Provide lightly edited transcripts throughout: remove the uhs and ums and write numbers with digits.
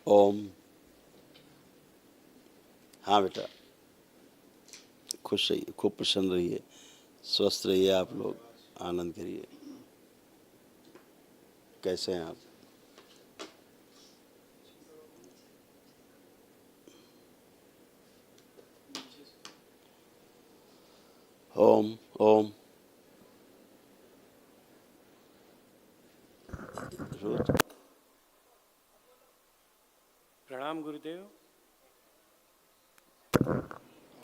ओम। हाँ बेटा, खुश रहिए, खूब प्रसन्न रहिए, स्वस्थ रहिए, आप लोग आनंद करिए। कैसे हैं आप? ओम ओम। रोज प्रणाम गुरुदेव।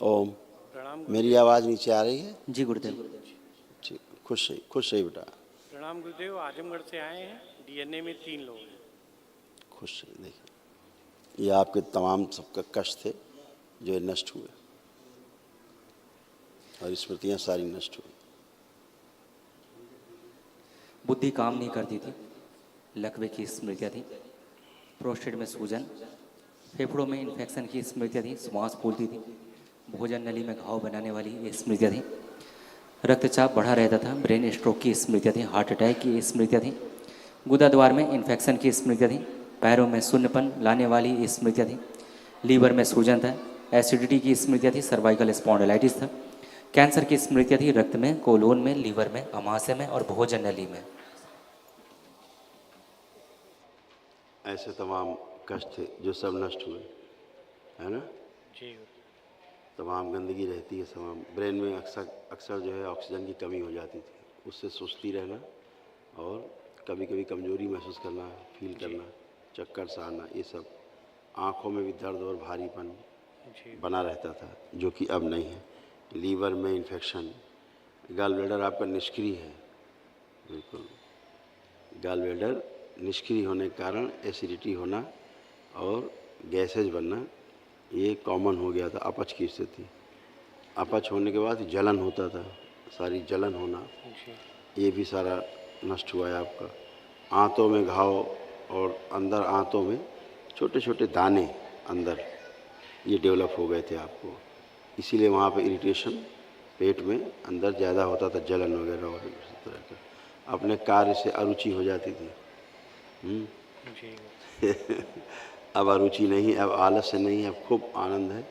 ओम। प्रणाम मेरी गुरुदेव। आवाज़ नीचे आ रही है? जी गुरुदेव। ठीक, खुश रहिए बेटा, प्रणाम गुरुदेव। आजमगढ़ से आए हैं, डीएनए में 3 लोग हैं। खुश रहिए। देखिए, ये आपके तमाम सबका कष्ट थे जो नष्ट हुए और स्मृतियाँ सारी नष्ट हुई। बुद्धि काम नहीं करती थी, लकवे की स्मृतियाँ थी, प्रोस्टेट में सूजन, फेफड़ों में इन्फेक्शन की स्मृतियाँ थी, श्वास फूलती थी, भोजन नली में घाव बनाने वाली ये स्मृतियाँ थी, रक्तचाप बढ़ा रहता था, ब्रेन स्ट्रोक की स्मृतियाँ थी, हार्ट अटैक की स्मृतियाँ थी, गुदा द्वार में इन्फेक्शन की स्मृतियाँ थी, पैरों में शून्यपन लाने वाली स्मृतियाँ थी, लीवर में सूजन था, एसिडिटी की स्मृतियाँ थी, सर्वाइकल स्पॉन्डिलाइटिस था, कैंसर की स्मृतियाँ थी, रक्त में, कोलोन में, लीवर में, अमाशय में और भोजन नली में। ऐसे तमाम कष्ट थे जो सब नष्ट हुए, है ना? जी। तमाम गंदगी रहती है, तमाम ब्रेन में अक्सर अक्सर जो है ऑक्सीजन की कमी हो जाती थी, उससे सुस्ती रहना और कभी कभी कमज़ोरी महसूस करना, फील करना, चक्कर सा आना, ये सब। आँखों में भी दर्द और भारीपन बना रहता था, जो कि अब नहीं है। लीवर में इन्फेक्शन, गॉल ब्लैडर आपका निष्क्रिय है, बिल्कुल। गॉल ब्लैडर निष्क्रिय होने के कारण एसिडिटी होना और गैसेज बनना ये कॉमन हो गया था, अपच की स्थिति। अपच होने के बाद जलन होता था, सारी जलन होना, ये भी सारा नष्ट हुआ है आपका। आंतों में घाव और अंदर आंतों में छोटे छोटे दाने अंदर ये डेवलप हो गए थे आपको, इसीलिए वहाँ पे इरिटेशन पेट में अंदर ज़्यादा होता था, जलन वगैरह और इस तरह का। अपने कार्य से अरुचि हो जाती थी। अब अरुचि नहीं, अब आलस्य नहीं है, अब खूब आनंद है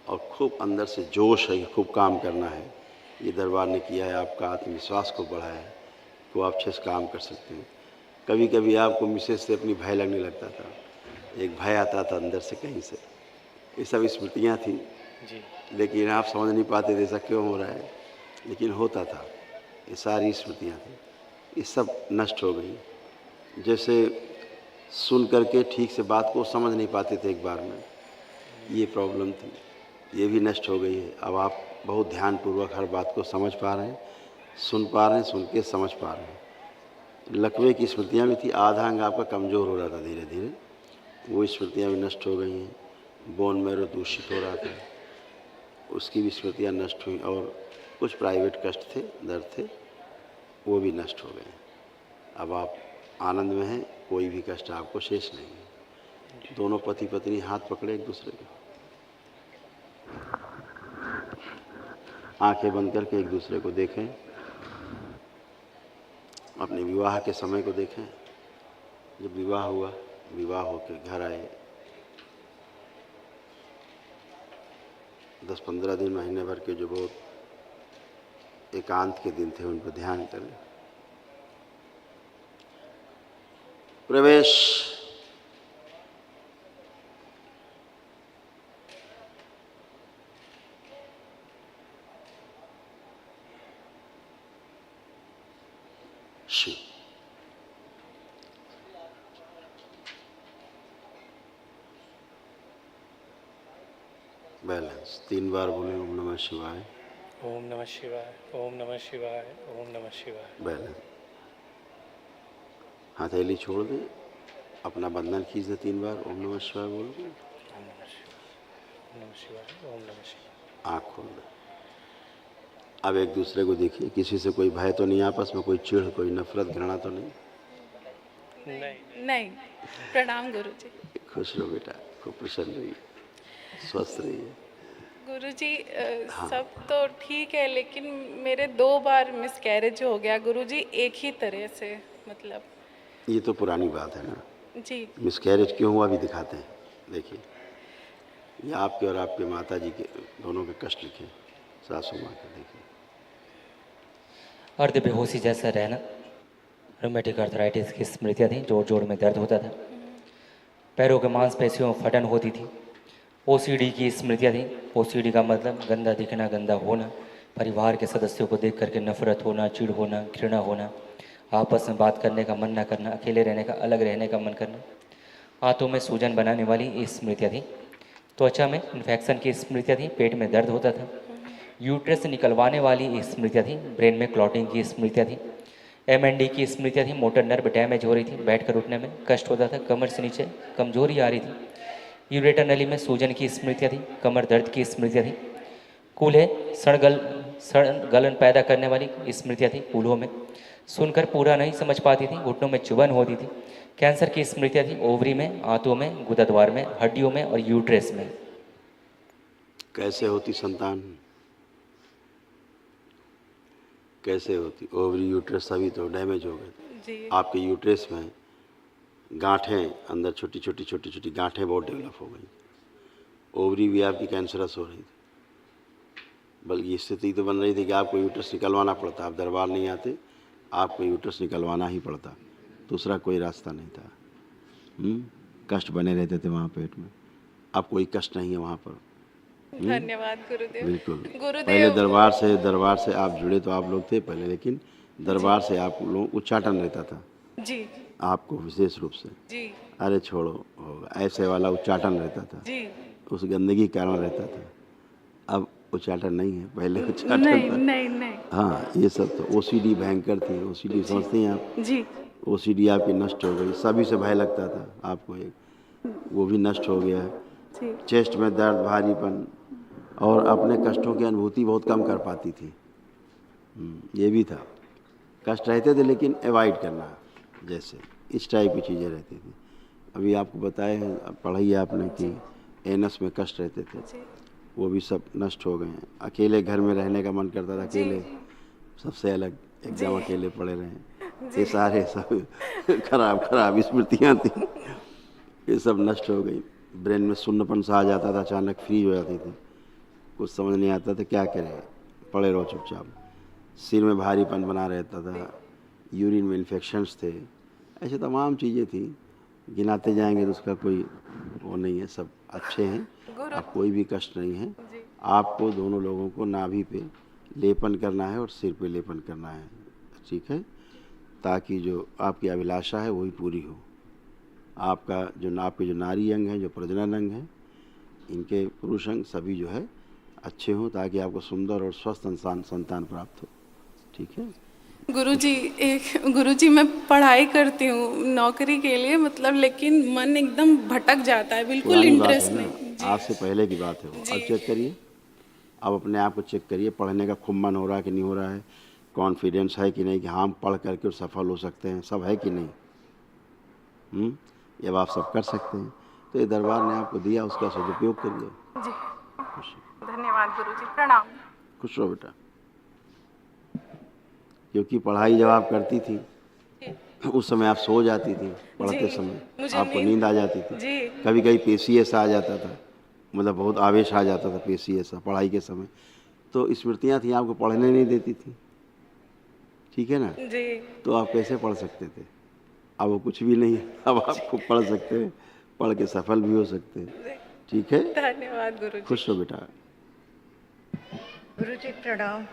और खूब अंदर से जोश है कि खूब काम करना है। ये दरबार ने किया है, आपका आत्मविश्वास को बढ़ाया है कि आप अच्छे से काम कर सकते हैं। कभी कभी आपको मिसेस से अपनी भय लगने लगता था, एक भय आता था अंदर से कहीं से। ये सब स्मृतियाँ थी, लेकिन आप समझ नहीं पाते थे ऐसा क्यों हो रहा है, लेकिन होता था। ये सारी स्मृतियाँ थी, ये सब नष्ट हो गई। जैसे सुन करके ठीक से बात को समझ नहीं पाते थे एक बार में, ये प्रॉब्लम थी, ये भी नष्ट हो गई है। अब आप बहुत ध्यानपूर्वक हर बात को समझ पा रहे हैं, सुन पा रहे हैं, सुन के समझ पा रहे हैं। लकवे की स्मृतियाँ भी थी, आधा अंग आपका कमज़ोर हो रहा था धीरे धीरे, वो स्मृतियाँ भी नष्ट हो गई हैं। बोन मैरो दूषित हो रहा था, उसकी भी स्मृतियाँ नष्ट हुई। और कुछ प्राइवेट कष्ट थे, दर्द थे, वो भी नष्ट हो गए। अब आप आनंद में हैं, कोई भी कष्ट आपको शेष नहीं है। दोनों पति पत्नी हाथ पकड़े एक दूसरे के, आंखें बंद करके एक दूसरे को देखें, अपने विवाह के समय को देखें। जब विवाह हुआ, विवाह होके घर आए, 10-15 दिन, महीने भर के जो बहुत एकांत के दिन थे, उन पर ध्यान करें। प्रवेश। शिव। बैलेंस 3 बार बोले ओम नमः शिवाय। ओम नमः शिवाय, ओम नमः शिवाय, ओम नमः शिवाय। बैलेंस। हथेली छोड़ दें, अपना बंधन खींच दें 3 बार ओम नमः शिवाय बोल के। ओम नमः शिवाय, ओम नमः शिवाय, ओम नमः शिवाय। आँख खोल दें। अब एक दूसरे को देखिए, किसी से कोई भय तो नहीं, आपस में कोई चिढ़, कोई नफरत, घृणा तो नहीं? नहीं। प्रणाम गुरुजी। खुश रहो बेटा, खूब प्रसन्न रहिए, स्वस्थ रहिए। गुरुजी सब तो ठीक है, लेकिन मेरे 2 बार मिसकैरेज हो गया गुरुजी, एक ही तरह से, मतलब। ये तो पुरानी बात है ना, जी मिसकैरेज क्यों हुआ भी दिखाते हैं। देखिए, ये आपके और आपके माता जी के दोनों के कष्ट लिखे, सासू माँ के। देखिए, अर्ध बेहोशी जैसा रहना, रोमेटिक अर्थराइटिस की स्मृतियाँ थी, जोड़ जोड़ में दर्द होता था, पैरों के मांसपेशियों में फटन होती थी, ओसीडी की स्मृतियाँ थी। ओसीडी का मतलब गंदा दिखना, गंदा होना, परिवार के सदस्यों को देख करके नफरत होना, चिढ़ होना, घृणा होना, आपस में बात करने का मन ना करना, अकेले रहने का, अलग रहने का मन करना, हाथों में सूजन बनाने वाली ये स्मृतियाँ थी। त्वचा में इन्फेक्शन की स्मृतियाँ थी, पेट में दर्द होता था, यूट्रस से निकलवाने वाली ये स्मृतियाँ थी, ब्रेन में क्लॉटिंग की स्मृतियाँ थी, एमएनडी की स्मृतियाँ थी, मोटर नर्व डैमेज हो रही थी, बैठकर उठने में कष्ट होता था, कमर से नीचे कमजोरी आ रही थी, यूरेटर नली में सूजन की स्मृतियाँ थी, कमर दर्द की स्मृतियाँ थी, कूल्हे सड़ गलन पैदा करने वाली स्मृतियाँ थी कूल्हों में, सुनकर पूरा नहीं समझ पाती थी, घुटनों में चुभन होती थी, कैंसर की स्मृतियाँ थी, ओवरी में, आंतों में, गुदद्वार में, हड्डियों में और यूट्रस में। कैसे होती संतान, कैसे होती ओवरी, यूट्रस सभी तो डैमेज हो गए। जी आपके यूट्रस में गांठें, अंदर छोटी छोटी छोटी छोटी गांठें बहुत डेवलप हो गई। ओवरी भी आपकी कैंसरस हो रही थी, बल्कि स्थिति तो बन रही थी कि आपको यूट्रस निकलवाना पड़ता। आप दरबार नहीं आते, आपको यूट्रस निकलवाना ही पड़ता, दूसरा कोई रास्ता नहीं था। कष्ट बने रहते थे वहाँ पेट में। अब कोई कष्ट नहीं है वहाँ पर। धन्यवाद गुरुदेव। बिल्कुल। पहले गुरुदेव दरबार से आप जुड़े तो आप लोग थे पहले, लेकिन दरबार से आप लोगों को उच्चाटन रहता था जी आपको विशेष रूप से। जी अरे छोड़ो, होगा ऐसे वाला उच्चाटन रहता था, जी उस गंदगी के कारण रहता था। अब उच्चाटन नहीं है, पहले उच्चाटन नहीं था। नहीं नहीं हाँ, ये सब तो ओसीडी भयंकर थी। ओसीडी समझते हैं आप? जी ओसीडी आपकी नष्ट हो गई। सभी से भय लगता था आपको, एक वो भी नष्ट हो गया। जी चेस्ट में दर्द, भारीपन, और अपने कष्टों की अनुभूति बहुत कम कर पाती थी। ये भी था, कष्ट रहते थे लेकिन अवॉइड करना, जैसे इस टाइप की चीज़ें रहती थी। अभी आपको बताए हैं, पढ़ाई है आपने कि एनस में कष्ट रहते थे, जी वो भी सब नष्ट हो गए हैं। अकेले घर में रहने का मन करता था, अकेले सबसे अलग एकदम अकेले पड़े रहे। ये सारे सब खराब स्मृतियाँ थी, ये सब नष्ट हो गई। ब्रेन में सुन्नपन सा आ जाता था, अचानक फ्रीज हो जाती थी, कुछ समझ नहीं आता था क्या करें, पड़े रहो चुपचाप। सिर में भारीपन बना रहता था, यूरिन में इन्फेक्शंस थे, ऐसे तमाम चीज़ें थी। गिनाते जाएंगे तो उसका कोई वो नहीं है, सब अच्छे हैं। अब कोई भी कष्ट नहीं है। आपको दोनों लोगों को नाभि पे लेपन करना है और सिर पे लेपन करना है, ठीक है, ताकि जो आपकी अभिलाषा है वही पूरी हो। आपका आपके जो नारी अंग है, जो प्रजनन अंग है, इनके पुरुष अंग सभी जो है अच्छे हों, ताकि आपको सुंदर और स्वस्थ संतान प्राप्त हो, ठीक है। गुरुजी मैं पढ़ाई करती हूँ नौकरी के लिए, मतलब लेकिन मन एकदम भटक जाता है, बिल्कुल पुरानी बात इंटरेस्ट है ना, नहीं। आज से पहले की बात है वो। अब चेक करिए, अब अपने आप को चेक करिए, पढ़ने का खूब मन हो रहा है कि नहीं हो रहा है, कॉन्फिडेंस है कि नहीं कि हम पढ़ करके सफल हो सकते हैं, सब है कि नहीं। ये अब आप सब कर सकते हैं, तो ये दरबार ने आपको दिया, उसका सदुपयोग करिए। जी धन्यवाद गुरुजी, प्रणाम। खुश रहो बेटा। क्योंकि पढ़ाई जब आप करती थी उस समय आप सो जाती थी, पढ़ते समय मुझे आपको नींद आ जाती थी। जी कभी कभी पेशी ऐसा आ जाता था, मतलब बहुत आवेश आ जाता था पेशी ऐसा पढ़ाई के समय, तो स्मृतियाँ थी आपको पढ़ने नहीं देती थी, ठीक है ना। जी तो आप कैसे पढ़ सकते थे? अब वो कुछ भी नहीं है, अब आप खूब पढ़ सकते हैं, पढ़ के सफल भी हो सकते हैं, ठीक है। धन्यवाद गुरुजी। खुश हो बेटा। गुरुजी प्रणाम।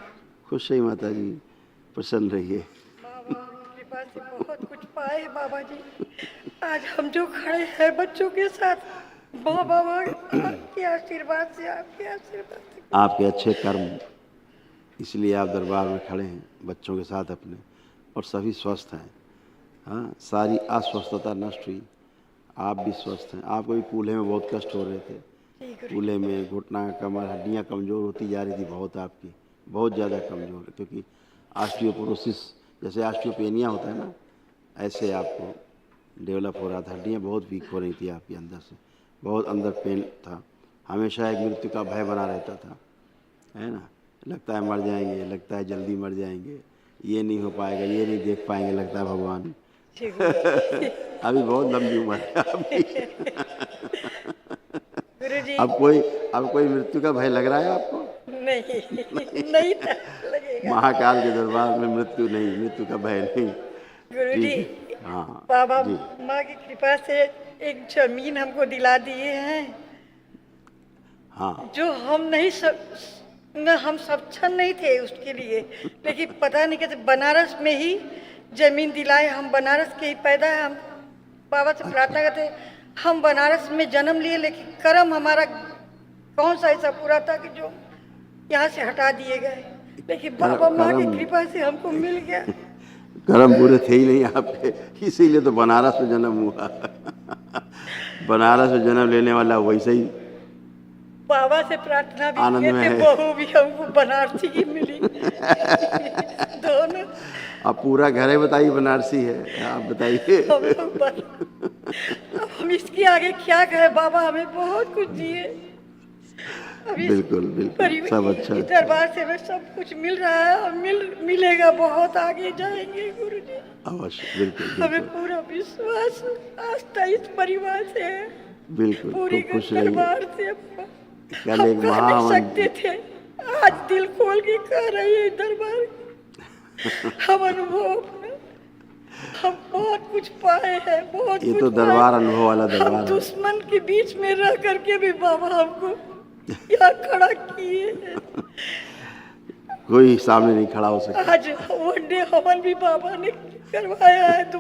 खुश रहिए माता जी, प्रसन्न रहिए। बाबा की कृपा से बहुत कुछ पाए बाबा जी। आज हम जो खड़े हैं बच्चों के साथ, बाबा आपके आशीर्वाद से, आपके आशीर्वाद से। आपके अच्छे कर्म, इसलिए आप दरबार में खड़े हैं बच्चों के साथ अपने, और सभी स्वस्थ हैं। हाँ, सारी अस्वस्थता नष्ट हुई, आप भी स्वस्थ हैं। आपको भी कूल्हे में बहुत कष्ट हो रहे थे, कूल्हे में घुटना, कमर, हड्डियाँ कमज़ोर होती जा रही थी बहुत, आपकी बहुत ज़्यादा कमज़ोर है, क्योंकि ऑस्टियोपोरोसिस जैसे ऑस्टियोपेनिया होता है ना, ऐसे आपको डेवलप हो रहा था। हड्डियाँ बहुत वीक हो रही थी आपके अंदर से, बहुत अंदर पेन था, हमेशा एक मृत्यु का भय बना रहता था, है ना। लगता है मर जाएंगे, लगता है जल्दी मर जाएंगे, ये नहीं हो पाएगा, ये नहीं देख पाएंगे, लगता है भगवान जी गुरुजी। अभी बहुत लंबी उम्र है आपकी। गुरुजी अब कोई मृत्यु का भय लग रहा है आपको? नहीं था लगेगा। महाकाल के दरबार में मृत्यु का भय नहीं। गुरुजी, ठीक है, हाँ बाबा जी। माँ की कृपा से एक जमीन हमको दिला दिए हैं, हाँ जो हम सक्षम नहीं थे उसके लिए, लेकिन पता नहीं कैसे बनारस में ही जमीन दिलाए। हम बनारस के ही पैदा है। हम बाबा से प्रार्थना करते हैं, हम बनारस में जन्म लिए, लेकिन कर्म हमारा कौन सा ऐसा पूरा था कि जो यहाँ से हटा दिए गए, लेकिन बाबा माँ की कृपा से हमको मिल गया। कर्म पूरे थे ही नहीं आपके, इसीलिए तो बनारस में जन्म हुआ। बनारस में जन्म लेने वाला वैसे ही बाबा से प्रार्थना भी आनंद किए में थे, है। बहू भी हमको बनारसी की मिली। दोनों अब पूरा घर है, बताइए बनारसी है। आप बताइए। अब हम इसके आगे क्या कहें, बाबा हमें बहुत कुछ दिए। अभी बिल्कुल बिल्कुल, सब अच्छा इस है। दरबार से हमें सब कुछ मिल रहा है और मिलेगा, बहुत आगे जाएंगे गुरुजी। अवश्य, बिल्कुल हमें बिल्कुल पूरा विश्वास आस्था इस परिवार से है, बिल्कुल। पूरी खूब खुश रहिए। दरबार से अपना कल हम एक कह नहीं महावन सकते थे, आज दिल खोल के कह रही है दरबार। हम अनुभव अपना, हम बहुत कुछ पाए हैं, बहुत ये कुछ तो पाए। दरबार अनुभव वाला हम दरबार है। दुश्मन के बीच में रह करके भी बाबा हमको यहाँ खड़ा किए हैं। कोई सामने नहीं खड़ा हो सकता। आज वनडे हवन भी बाबा ने करवाया है, तो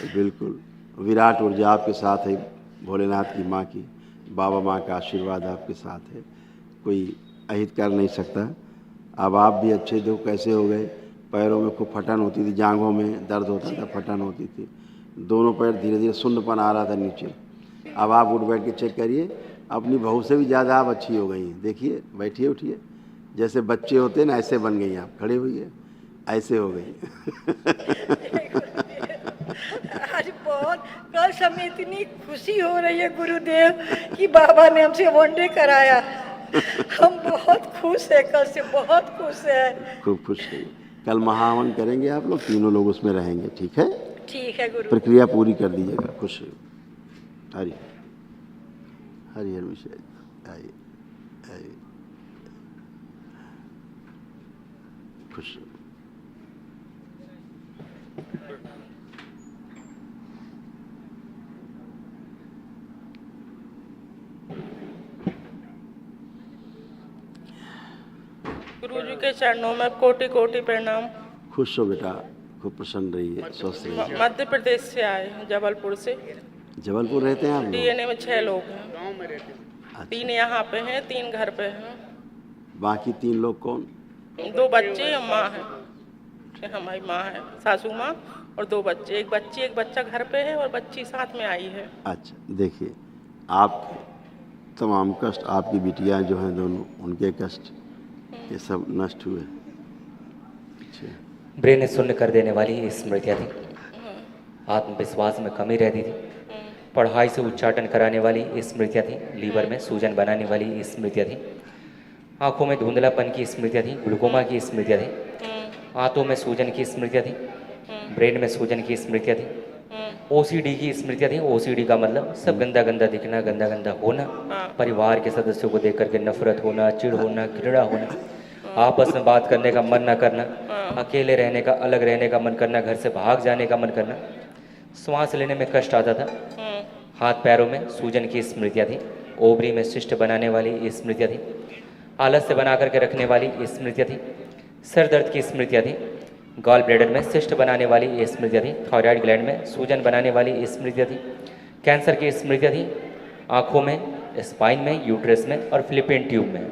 बिल्कुल, विराट ऊर्जा आपके साथ है, भोलेनाथ की माँ की, बाबा माँ का आशीर्वाद आपके साथ है, कोई अहित कर नहीं सकता। अब आप भी अच्छे देखो कैसे हो गए। पैरों में खूब फटन होती थी, जांघों में दर्द होता था, फटन होती थी, दोनों पैर धीरे धीरे शून्यपन आ रहा था नीचे। अब आप उठ बैठ के चेक करिए, अपनी बहू से भी ज़्यादा आप अच्छी हो गई हैं। देखिए, बैठिए उठिए, जैसे बच्चे होते हैं ना ऐसे बन गई आप। खड़े हुई है, ऐसे हो गई। आज बहुत कल समय इतनी खुशी हो रही है गुरुदेव कि बाबा ने हमसे वनडे कराया। हम बहुत खुश है, कल से बहुत खुश है। खूब खुश रहिए। कल महाहवन करेंगे, आप लोग तीनों लोग उसमें रहेंगे, ठीक है? ठीक है गुरु। प्रक्रिया पूरी कर दीजिएगा। खुश रहिए। हरि हरि हर विषय। आइए आइए, खुश रहिए। गुरुजी के चरणों में कोटि कोटि प्रणाम। खुश हो बेटा, खूब प्रसन्न रहिए, स्वस्थ रहिए। मध्य प्रदेश से आए हैं, जबलपुर से। जबलपुर रहते हैं आप लोग? डीएनए में 6 लोग हैं। अच्छा। 3 यहाँ पे हैं, 3 घर पे हैं। बाकी 3 लोग कौन? 2 बच्चे और माँ है, हमारी माँ है, सासू माँ, और 2 बच्चे। एक बच्चा घर पे है और बच्ची साथ में आई है। अच्छा, देखिए, आप तमाम कष्ट, आपकी बिटियाँ जो हैं दोनों, उनके कष्ट ये सब नष्ट हुए। अच्छा, ब्रेन शून्य कर देने वाली ये स्मृतियाँ थी। आत्मविश्वास में कमी रहती थी। पढ़ाई से उच्चाटन कराने वाली ये स्मृतियाँ थी। लीवर में सूजन बनाने वाली ये स्मृतियाँ थी। आंखों में धुंधलापन की स्मृतियाँ थी। ग्लूकोमा की स्मृतियाँ थी। आंतों में सूजन की स्मृतियाँ थी। ब्रेन में सूजन की स्मृतियाँ थी। ओसीडी की स्मृतियाँ थी। ओसीडी का मतलब सब गंदा गंदा दिखना, गंदा गंदा होना, परिवार के सदस्यों को देख करके नफरत होना, चिढ़ होना, घृणा होना, आपस में बात करने का मन न करना, अकेले रहने का, अलग रहने का मन करना, घर से भाग जाने का मन करना, श्वास लेने में कष्ट आता था। हाथ पैरों में सूजन की स्मृतियाँ थी। ओवरी में शिष्ट बनाने वाली ये स्मृतियाँ थी। आलस्य बना करके रखने वाली ये स्मृतियाँ थी। सर दर्द की स्मृतियाँ थी। गॉल ब्लैडर में सिस्ट बनाने वाली ये स्मृतियाँ थी। थायराइड ग्लैंड में सूजन बनाने वाली ये स्मृतियाँ थी। कैंसर की स्मृतियाँ थी। आँखों में, स्पाइन में, यूट्रस में और फिलिपिन ट्यूब में।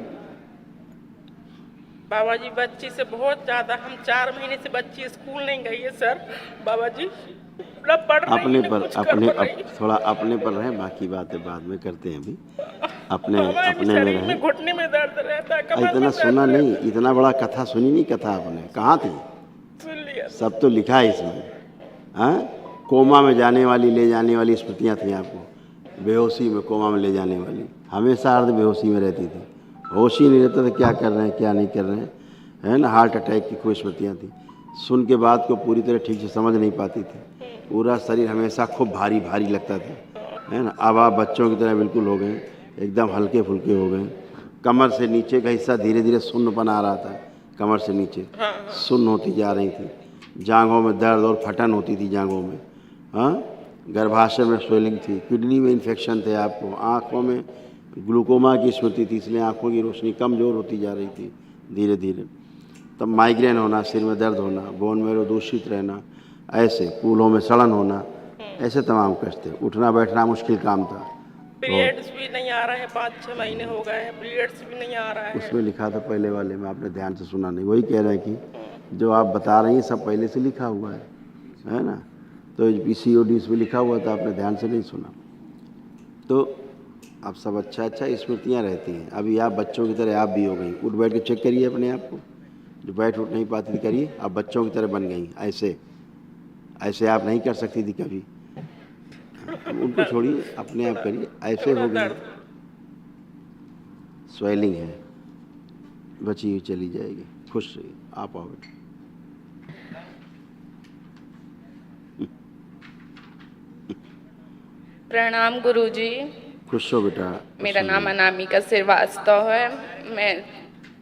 बाबा जी, बच्ची से बहुत ज़्यादा, हम 4 महीने से बच्ची स्कूल नहीं गई है सर। बाबा जी पूरा पढ़ रही अपने है, पर कुछ कर नहीं रही। थोड़ा अपने पर रहें, बाकी बातें बाद में करते हैं। अभी अपने हमारे अपने में शरीर में रहें। घुटने में दर्द रहता है, कमर इतना में सुना दर्द नहीं, इतना बड़ा कथा सुनी नहीं। कथा आपने कहाँ थी? सुन लिया। सब तो लिखा है इसमें। हाँ, कोमा में जाने वाली, ले जाने वाली स्मृतियाँ थी आपको। बेहोशी में, कोमा में ले जाने वाली, हमेशा अर्ध बेहोशी में रहती थी। होश ही नहीं रहता था, क्या कर रहे हैं क्या नहीं कर रहे हैं, है ना। हार्ट अटैक की कोई स्मृतियाँ थी। सुन के बात को पूरी तरह ठीक से समझ नहीं पाती थी। पूरा शरीर हमेशा खूब भारी भारी लगता था, है ना। अब आप बच्चों की तरह बिल्कुल हो गए, एकदम हल्के फुल्के हो गए। कमर से नीचे का हिस्सा धीरे धीरे सुन्नपन आ रहा था, कमर से नीचे सुन्न होती जा रही थी, जांघों में दर्द और फटन होती थी जांघों में, हाँ। गर्भाशय में स्वेलिंग थी, किडनी में इन्फेक्शन थे आपको, आँखों में ग्लूकोमा की स्मृति थी, इसलिए आँखों की रोशनी कमज़ोर होती जा रही थी धीरे धीरे। तब माइग्रेन होना, सिर में दर्द होना, बोन मैरो दूषित रहना, ऐसे कूल्हों में सड़न होना, ऐसे तमाम कष्ट थे। उठना बैठना मुश्किल काम था। पीरियड्स भी नहीं आ रहे हैं, 5-6 महीने हो गए हैं, पीरियड्स भी नहीं आ रहा है। उसमें लिखा था पहले वाले में, आपने ध्यान से सुना नहीं। वही कह रहे हैं कि जो आप बता रही हैं सब पहले से लिखा हुआ है ना। तो PCOD इसमें लिखा हुआ था, आपने ध्यान से नहीं सुना। तो अब सब अच्छा स्मृतियाँ रहती हैं। अभी आप बच्चों की तरह आप भी हो गई। उठ बैठ के चेक करिए अपने आप को, जो बैठ उठ नहीं पाती थी करिए, आप बच्चों की तरह बन गई। ऐसे आप नहीं कर सकती थी कभी। उनको छोड़िए, अपने आप करिए, ऐसे हो गई। स्वेलिंग है, बची हुई चली जाएगी। खुश रहिए, आप आओ बेटा। प्रणाम गुरुजी। खुश हो बेटा। मेरा नाम अनामिका श्रीवास्तव है, मैं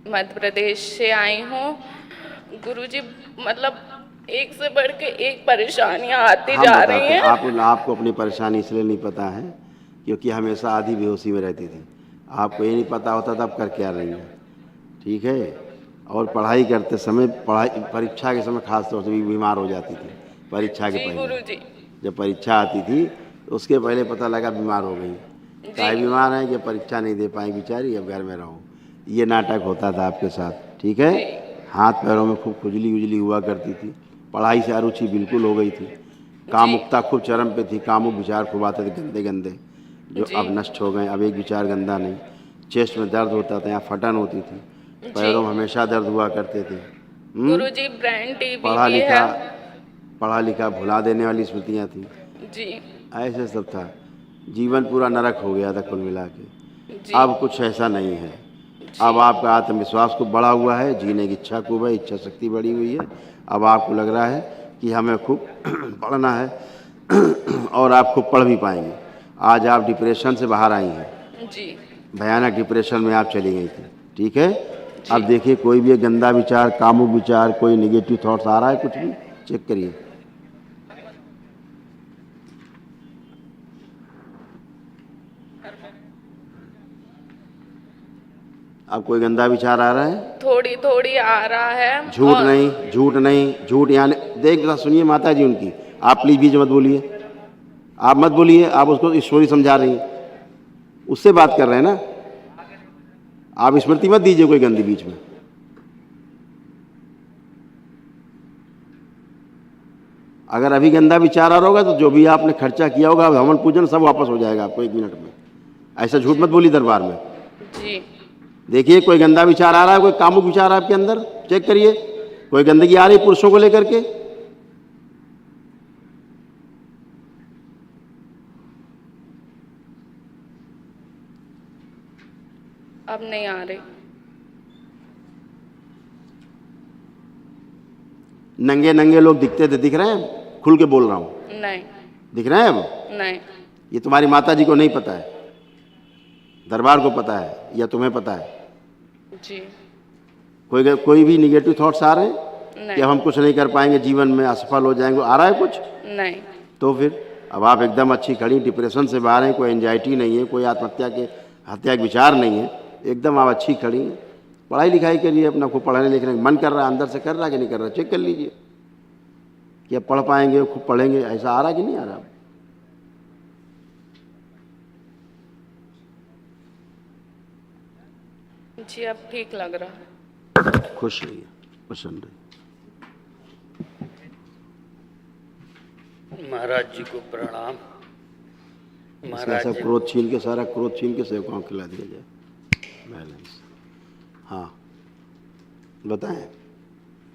मध्य प्रदेश से आई हूँ। गुरुजी मतलब एक से बढ़ के एक परेशानियाँ आती जा रही हैं। आपको अपनी परेशानी इसलिए नहीं पता है क्योंकि हमेशा आधी बेहोशी में रहती थी। आपको ये नहीं पता होता तब कर क्या रही हैं, ठीक है। और पढ़ाई करते समय, परीक्षा के समय खास तौर से भी बीमार हो जाती थी। परीक्षा के पहले गुरुजी, जब परीक्षा आती थी तो उसके पहले पता लगा बीमार हो गई। काहे बीमार है कि परीक्षा नहीं दे पाई बेचारी, अब घर में रहो। ये नाटक होता था आपके साथ, ठीक है। हाथ पैरों में खूब खुजली उजली हुआ करती थी, पढ़ाई से अरुचि बिल्कुल हो गई थी, कामुकता खूब चरम पे थी, कामुक विचार खूब आते थे गंदे गंदे, जो अब नष्ट हो गए। अब एक विचार गंदा नहीं। चेस्ट में दर्द होता था, यहाँ फटन होती थी, पैरों में हमेशा दर्द हुआ करते थे। गुरुजी ब्रेन टीबी भी है। पढ़ा लिखा भुला देने वाली स्मृतियाँ थी जी। ऐसे सब था। जीवन पूरा नरक हो गया था कुल मिला के। अब कुछ ऐसा नहीं है। अब आपका आत्मविश्वास खूब बढ़ा हुआ है, जीने की इच्छा खूब है, इच्छा शक्ति बढ़ी हुई है। अब आपको लग रहा है कि हमें खूब पढ़ना है और आप खूब पढ़ भी पाएंगे। आज आप डिप्रेशन से बाहर आई हैं जी। भयानक डिप्रेशन में आप चली गई थी, ठीक है। अब देखिए कोई भी गंदा विचार, कामुक विचार, कोई नेगेटिव थॉट्स आ रहा है, कुछ भी चेक करिए। अब कोई गंदा विचार आ रहा है? थोड़ी थोड़ी आ रहा है। झूठ नहीं, झूठ नहीं, झूठ यहाँ देख जरा सुनिए माता जी उनकी। आप प्लीज बीच मत बोलिए, आप मत बोलिए, आप उसको ईश्वरी समझा रही हैं, उससे बात कर रहे हैं ना। आप स्मृति मत दीजिए कोई गंदी बीच में। अगर अभी गंदा विचार आ रहा होगा तो जो भी आपने खर्चा किया होगा हवन पूजन सब वापस हो जाएगा आपको 1 मिनट में। ऐसा झूठ मत बोलिए दरबार में। जी। देखिए कोई गंदा विचार आ रहा है, कोई कामुक विचार आपके अंदर, चेक करिए। कोई गंदगी आ रही पुरुषों को लेकर के? अब नहीं आ रही। नंगे नंगे लोग दिखते थे, दिख रहे हैं? खुल के बोल रहा हूं, नहीं। दिख रहे हैं अब? नहीं। ये तुम्हारी माता जी को नहीं पता है, दरबार को पता है या तुम्हें पता है? जी। कोई भी निगेटिव थॉट्स आ रहे हैं नहीं। कि अब हम कुछ नहीं कर पाएंगे, जीवन में असफल हो जाएंगे, आ रहा है कुछ? नहीं। तो फिर अब आप एकदम अच्छी खड़ी, डिप्रेशन से बाहर हैं, कोई एंजाइटी नहीं है, कोई हत्या के विचार नहीं है, एकदम आप अच्छी खड़ी हैं। पढ़ाई लिखाई करिए, अपना खूब पढ़ने लिखने का मन कर रहा है, अंदर से कर रहा है कि नहीं कर रहा, चेक कर लीजिए कि अब पढ़ पाएंगे, खूब पढ़ेंगे, ऐसा आ रहा कि नहीं आ रहा? जी अब ठीक लग रहा है। खुश रहिए, प्रसन्न रहिए। महाराज जी को प्रणाम। इसका सब क्रोध छीन के, सारा क्रोध छीन के सेवकाओं को खिला दिया जाए। बैलेंस। हाँ बताएं।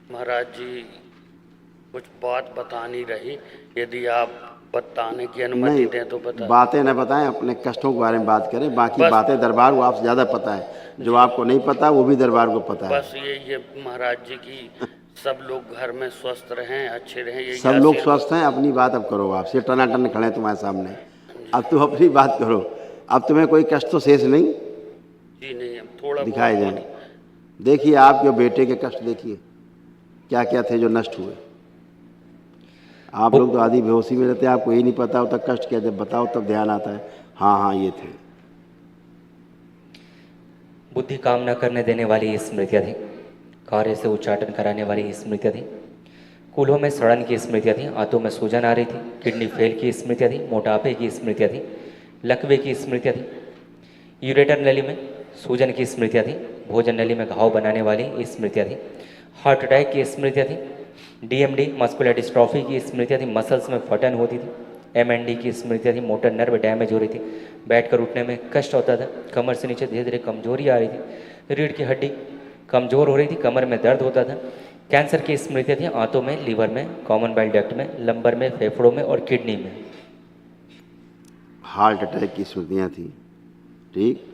महाराज जी कुछ बात बतानी रही, यदि आप बताने की अनुमति दें तो बता। बातें न बताएं, अपने कष्टों के बारे में बात करें। बाकी बातें दरबार को आपसे ज़्यादा पता है, जो आपको नहीं पता वो भी दरबार को पता है। बस ये महाराज जी की सब लोग घर में स्वस्थ रहें, अच्छे रहें, यही सब लोग आशीर्वाद। स्वस्थ हैं। अपनी बात अब करो, आप से टनाटन खड़े हैं तुम्हारे सामने। अब तुम अपनी बात करो। अब तुम्हें कोई कष्ट तो शेष नहीं जी नहीं, अब थोड़ा दिखाए बहुत जाए। देखिए आपके बेटे के कष्ट देखिए क्या क्या थे जो नष्ट हुए। आप लोग तो आधी बेहोशी में रहते हैं, आपको यही नहीं पता होता कष्ट क्या, जब बताओ तब ध्यान आता है। हाँ हाँ ये थे। बुद्धि काम न करने देने वाली स्मृतियाँ थी, कार्य से उच्चाटन कराने वाली स्मृतियाँ थी, कूल्हों में सड़न की स्मृतियाँ थी, आंतों में सूजन आ रही थी, किडनी फेल की स्मृतियाँ थी, मोटापे की स्मृतियाँ थी, लकवे की स्मृतियाँ थी, यूरेटर नली में सूजन की स्मृतियाँ थी, भोजन नली में घाव बनाने वाली स्मृतियाँ थी, हार्ट अटैक की स्मृतियाँ थी, डीएमडी मस्कुलर डिस्ट्रॉफी की स्मृतियाँ थी, मसल्स में फटन होती थी, एमएनडी की स्मृतियाँ थी, मोटर नर्व डैमेज हो रही थी, बैठकर उठने में कष्ट होता था, कमर से नीचे धीरे धीरे कमजोरी आ रही थी, रीढ़ की हड्डी कमजोर हो रही थी, कमर में दर्द होता था, कैंसर की स्मृतियाँ थी, आंतों में, लीवर में, कॉमन बाइल डक्ट में, लंबर में, फेफड़ों में और किडनी में। हार्ट अटैक की स्मृतियाँ थी। ठीक,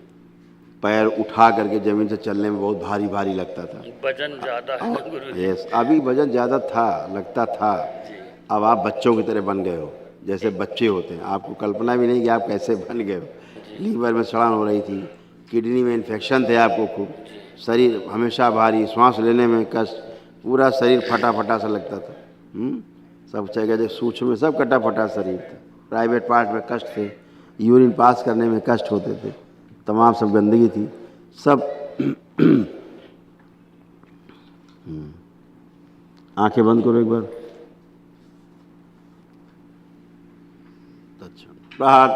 पैर उठा करके जमीन से चलने में बहुत भारी भारी लगता था। वजन ज्यादा है ना गुरु जी। यस, अभी वजन ज़्यादा था, लगता था। अब आप बच्चों की तरह बन गए हो, जैसे बच्चे होते हैं। आपको कल्पना भी नहीं कि आप कैसे बन गए हो। लीवर में सड़न हो रही थी, किडनी में इन्फेक्शन थे आपको खूब, शरीर हमेशा भारी, सांस लेने में कष्ट, पूरा शरीर फटा फटा सा लगता था। सब जगह सूक्ष्म में सब कटा फटा शरीर था। प्राइवेट पार्ट में कष्ट थे, यूरिन पास करने में कष्ट होते थे, तमाम सब गंदगी थी सब। आंखें बंद करो एक बार। अच्छा, प्रहार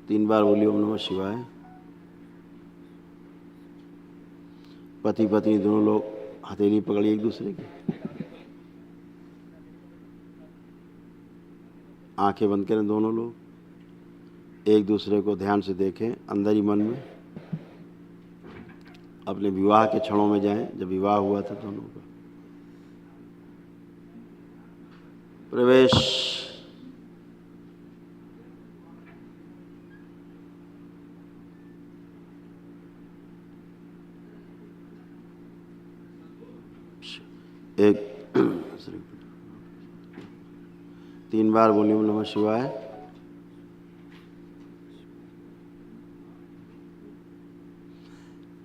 3 बार बोलिए ओम नमः शिवाय। पति पत्नी दोनों लोग हथेली पकड़िए एक दूसरे की, आंखें बंद करें दोनों लोग, एक दूसरे को ध्यान से देखें अंदर ही मन में। अपने विवाह के क्षणों में जाएं, जब विवाह हुआ था दोनों का। प्रवेश। एक 3 बार बोलिए ओम नमः शिवाय।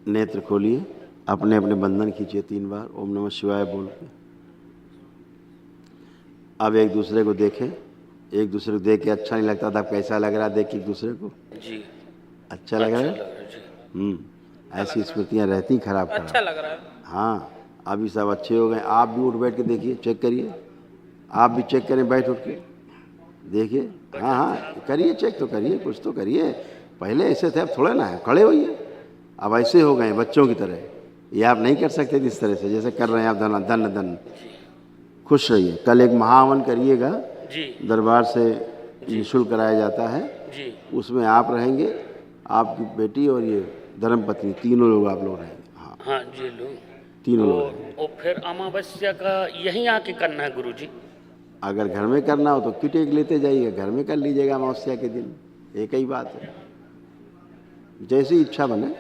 नेत्र खोलिए, अपने अपने बंधन खींचिए 3 बार ओम नमः शिवाय बोल के। अब एक दूसरे को देखें, एक दूसरे को देख के अच्छा नहीं लगता था, कैसा लग रहा है देख के एक दूसरे को? जी अच्छा लग रहा है। जी। ऐसी स्मृतियाँ रहती खराब खराब। अच्छा लग रहा है। हाँ, अभी सब अच्छे हो गए। आप भी उठ बैठ के देखिए, चेक करिए, आप भी चेक करें, बैठ उठ के देखिए। हाँ हाँ करिए, चेक तो करिए, कुछ तो करिए। पहले ऐसे थे, अब थोड़ा ना है, खड़े होइए। अब ऐसे हो गए बच्चों की तरह। ये आप नहीं कर सकते इस तरह से जैसे कर रहे हैं आप। धन धन धन, खुश रहिए। कल एक महावन करिएगा जी दरबार से, निःशुल्क कराया जाता है जी। उसमें आप रहेंगे, आपकी बेटी और ये धर्मपत्नी, तीनों लोग आप लोग रहेंगे। हाँ हाँ जी लोग। तीनों लोग रहेंगे। और फिर अमावस्या का यहीं आके करना है गुरु जी? अगर घर में करना हो तो किट एक लेते जाइएगा, घर में कर लीजिएगा अमावस्या के दिन, एक ही बात है। जैसी इच्छा बने,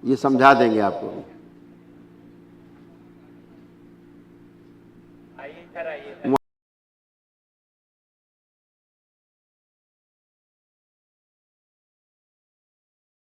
ये समझा देंगे आपको।